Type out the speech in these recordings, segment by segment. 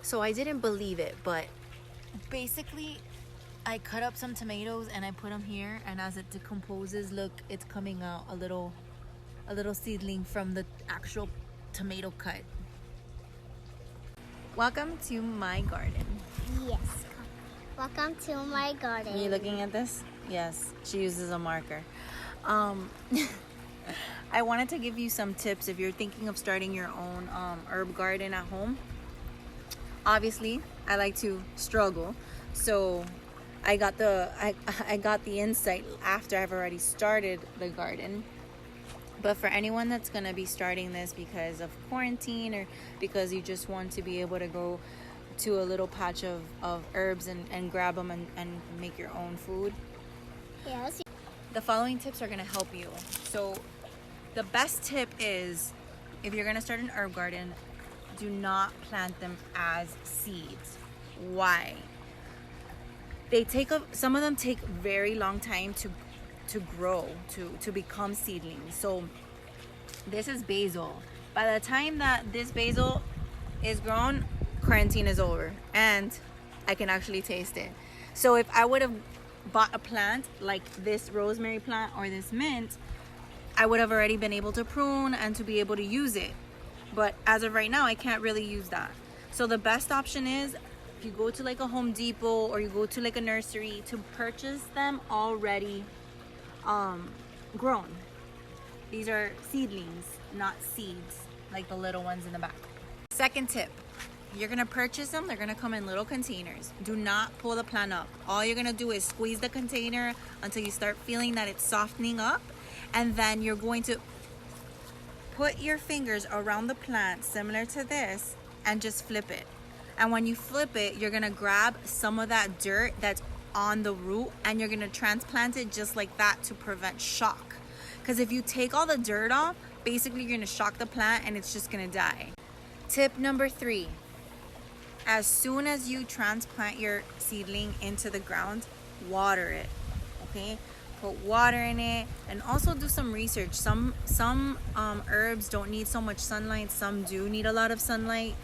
So I didn't believe it, but basically I cut up some tomatoes and I put them here, and as it decomposes, look, it's coming out a little seedling from the actual tomato cut. Welcome to my garden. Yes. Welcome to my garden. Are you looking at this? Yes, she uses a marker. I wanted to give you some tips if you're thinking of starting your own herb garden at home. Obviously, I like to struggle, so I got the insight after I've already started the garden. But for anyone that's gonna be starting this because of quarantine or because you just want to be able to go to a little patch of herbs and grab them and make your own food, Yes. the following tips are gonna help you. So the best tip is, if you're gonna start an herb garden, do not plant them as seeds. Why? Some of them take very long time to grow, to become seedlings. So this is basil. By the time that this basil is grown, quarantine is over and I can actually taste it. So if I would have bought a plant like this rosemary plant or this mint, I would have already been able to prune and to be able to use it. But as of right now, I can't really use that. So the best option is, if you go to like a Home Depot or you go to like a nursery, to purchase them already grown. These are seedlings, not seeds like the little ones in the back. Second tip, you're gonna purchase them, they're gonna come in little containers. Do not pull the plant up. All you're gonna do is squeeze the container until you start feeling that it's softening up, and then you're going to put your fingers around the plant similar to this and just flip it. And when you flip it, you're gonna grab some of that dirt that's on the root and you're gonna transplant it just like that to prevent shock. Because if you take all the dirt off, basically you're gonna shock the plant and it's just gonna die. Tip number 3, as soon as you transplant your seedling into the ground, water it, okay? Put water in it, and also do some research. Some herbs don't need so much sunlight, some do need a lot of sunlight.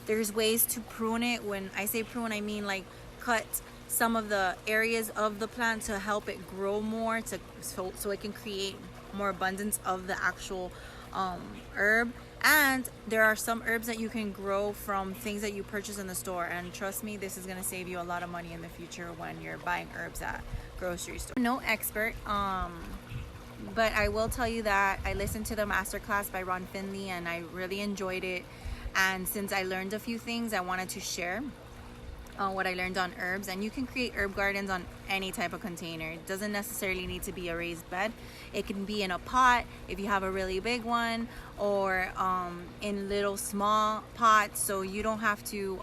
There's ways to prune it. When I say prune, I mean like cut some of the areas of the plant to help it grow more, so it can create more abundance of the actual herb. And there are some herbs that you can grow from things that you purchase in the store, and trust me, this is going to save you a lot of money in the future when you're buying herbs at grocery store. No expert, but I will tell you that I listened to the masterclass by Ron Finley and I really enjoyed it. And since I learned a few things, I wanted to share what I learned on herbs. And you can create herb gardens on any type of container. It doesn't necessarily need to be a raised bed. It can be in a pot if you have a really big one, or in little small pots. So you don't have to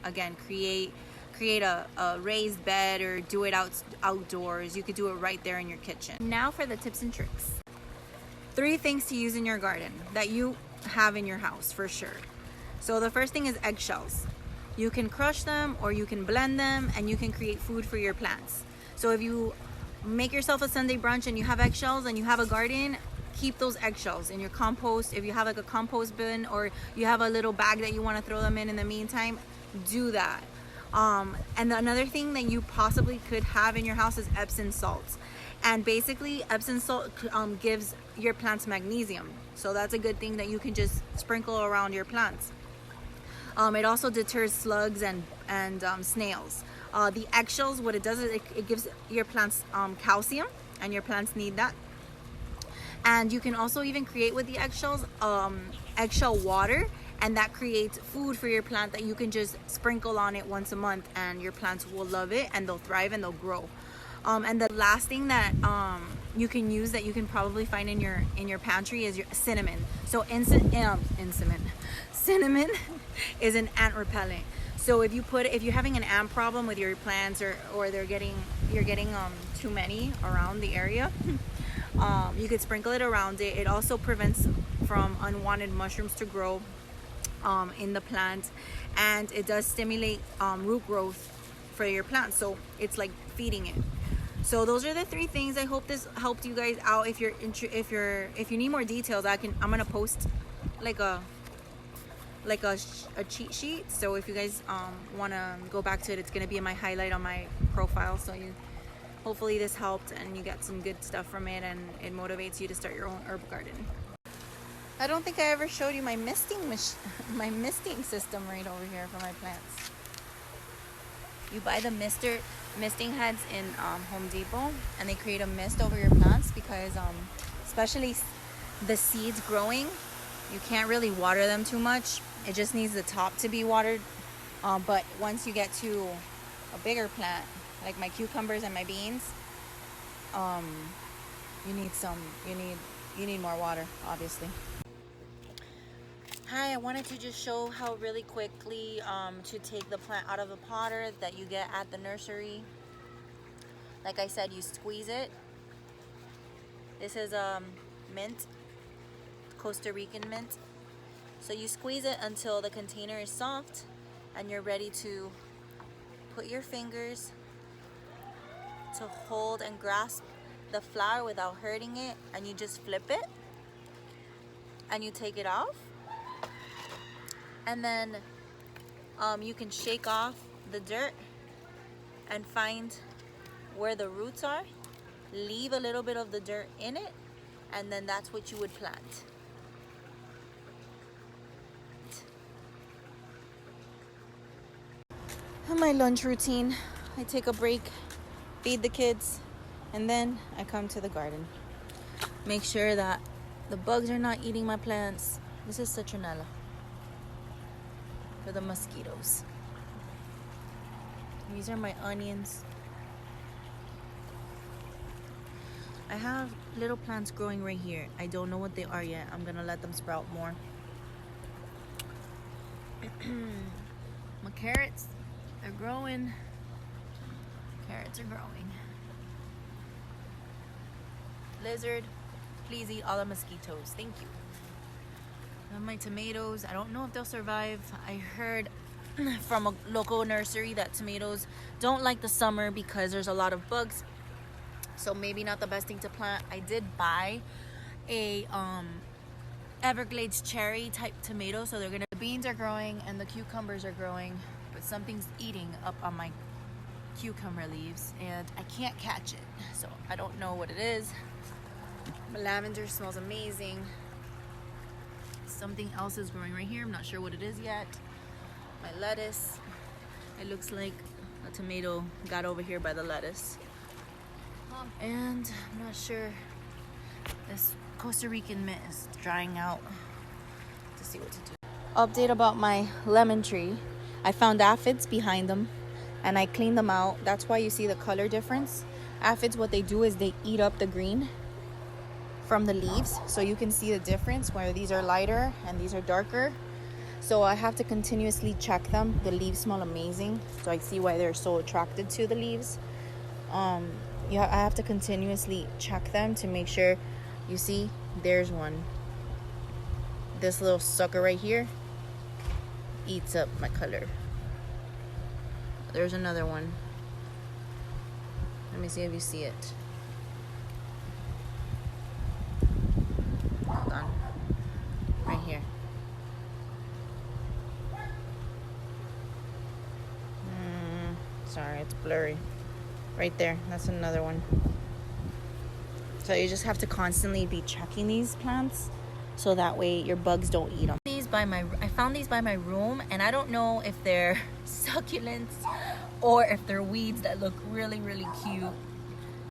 again create a raised bed or do it outdoors. You could do it right there in your kitchen. Now for the tips and tricks. 3 things to use in your garden that you have in your house for sure. So the first thing is eggshells. You can crush them or you can blend them and you can create food for your plants. So if you make yourself a Sunday brunch and you have eggshells and you have a garden, keep those eggshells in your compost. If you have like a compost bin or you have a little bag that you want to throw them in the meantime, do that. And another thing that you possibly could have in your house is Epsom salts. And basically Epsom salt gives your plants magnesium. So that's a good thing that you can just sprinkle around your plants. It also deters slugs and snails. The eggshells, what it does is it gives your plants calcium, and your plants need that. And you can also even create with the eggshells eggshell water, and that creates food for your plant that you can just sprinkle on it once a month, and your plants will love it and they'll thrive and they'll grow. And the last thing that you can use that you can probably find in your pantry is your cinnamon. So cinnamon is an ant repellent. So if you're having an ant problem with your plants, or you're getting too many around the area, you could sprinkle it around it. It also prevents from unwanted mushrooms to grow in the plant, and it does stimulate root growth for your plant. So it's like feeding it. So those are the 3 things. I hope this helped you guys out. If you need more details, I'm gonna post like a like a cheat sheet. So if you guys want to go back to it, it's going to be in my highlight on my profile. So you hopefully this helped and you got some good stuff from it and it motivates you to start your own herb garden. I don't think I ever showed you my misting system right over here for my plants. You buy the misting heads in Home Depot, and they create a mist over your plants because especially the seeds growing, you can't really water them too much. It just needs the top to be watered. But once you get to a bigger plant, like my cucumbers and my beans, you need more water, obviously. Hi, I wanted to just show how really quickly to take the plant out of the potter that you get at the nursery. Like I said, you squeeze it. This is mint, Costa Rican mint. So you squeeze it until the container is soft and you're ready to put your fingers to hold and grasp the flower without hurting it, and you just flip it and you take it off. And then you can shake off the dirt and find where the roots are. Leave a little bit of the dirt in it, and then that's what you would plant. My lunch routine, I take a break, feed the kids, and then I come to the garden. Make sure that the bugs are not eating my plants. This is citronella for the mosquitoes. These are my onions. I have little plants growing right here. I don't know what they are yet. I'm gonna let them sprout more. My carrots are growing. Carrots are growing. Lizard, please eat all the mosquitoes. Thank you. I have my tomatoes. I don't know if they'll survive. I heard from a local nursery that tomatoes don't like the summer because there's a lot of bugs. So maybe not the best thing to plant. I did buy a Everglades cherry type tomato, so the beans are growing and the cucumbers are growing, but something's eating up on my cucumber leaves and I can't catch it, so I don't know what it is. My lavender smells amazing. Something else is growing right here. I'm not sure what it is yet. My lettuce, it looks like a tomato got over here by the lettuce. And I'm not sure, this Costa Rican mint is drying out to see what to do. Update about my lemon tree. I found aphids behind them and I cleaned them out. That's why you see the color difference. Aphids, what they do is they eat up the green from the leaves, so you can see the difference where these are lighter and these are darker. So I have to continuously check them. The leaves smell amazing, so I see why they're so attracted to the leaves. I have to continuously check them to make sure. You see, there's one. This little sucker right here eats up my color. There's another one. Let me see if you see it. Hold on. Right here. Sorry, it's blurry. Right there, that's another one. So you just have to constantly be checking these plants so that way your bugs don't eat them. I found these by my room, and I don't know if they're succulents or if they're weeds that look really, really cute.